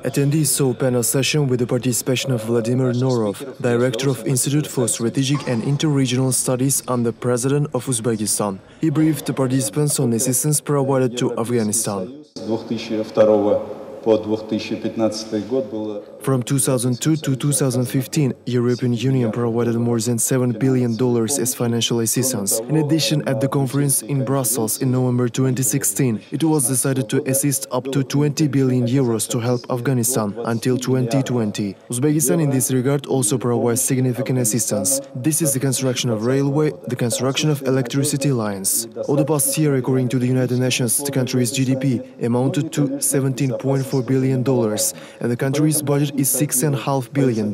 Attendees saw a panel session with the participation of Vladimir Norov, Director of Institute for Strategic and Interregional Studies under President of Uzbekistan. He briefed the participants on assistance provided to Afghanistan. From 2002 to 2015, European Union provided more than $7 billion as financial assistance. In addition, at the conference in Brussels in November 2016, it was decided to assist up to 20 billion euros to help Afghanistan until 2020. Uzbekistan in this regard also provides significant assistance. This is the construction of railway, the construction of electricity lines. Over the past year, according to the United Nations, the country's GDP amounted to $17.4 billion, and the country's budget is $6.5 billion.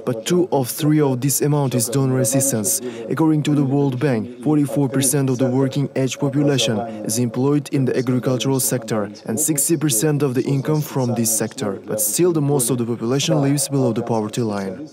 But 2 of 3 of this amount is donor assistance. According to the World Bank, 44% of the working-age population is employed in the agricultural sector and 60% of the income from this sector. But still, the most of the population lives below the poverty line.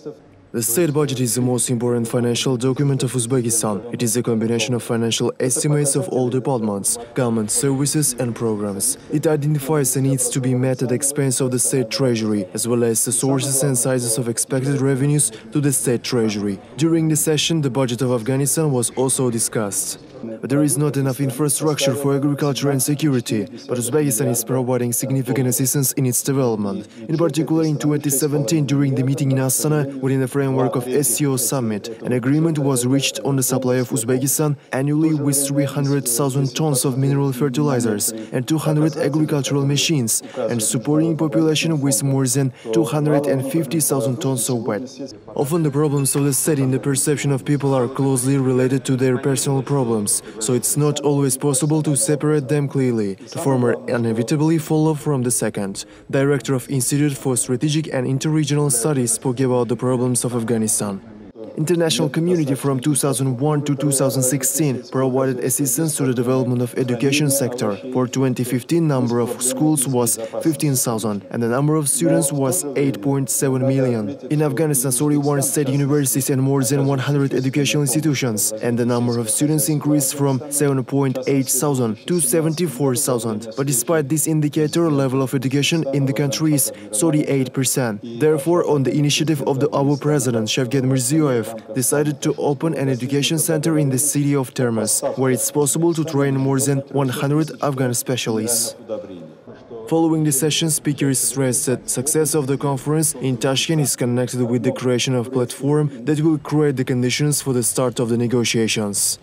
The state budget is the most important financial document of Uzbekistan. It is a combination of financial estimates of all departments, government services and programs. It identifies the needs to be met at the expense of the state treasury, as well as the sources and sizes of expected revenues to the state treasury. During the session, the budget of Afghanistan was also discussed. But there is not enough infrastructure for agriculture and security, but Uzbekistan is providing significant assistance in its development. In particular, in 2017, during the meeting in Astana, within the framework of SCO summit, an agreement was reached on the supply of Uzbekistan annually with 300,000 tons of mineral fertilizers and 200 agricultural machines, and supporting population with more than 250,000 tons of wheat. Often the problems of the state in the perception of people are closely related to their personal problems, so it's not always possible to separate them clearly. The former inevitably follow from the second. Director of Institute for Strategic and Interregional Studies spoke about the problems of Afghanistan. International community from 2001 to 2016 provided assistance to the development of education sector. For 2015, number of schools was 15,000 and the number of students was 8.7 million. In Afghanistan, 41 state universities and more than 100 educational institutions, and the number of students increased from 7.8 to 74,000. But despite this indicator, level of education in the country is 38%. Therefore, on the initiative of our president, Shavkat Mirziyoyev, decided to open an education center in the city of Termez, where it's possible to train more than 100 Afghan specialists. Following the session, speakers stressed that success of the conference in Tashkent is connected with the creation of a platform that will create the conditions for the start of the negotiations.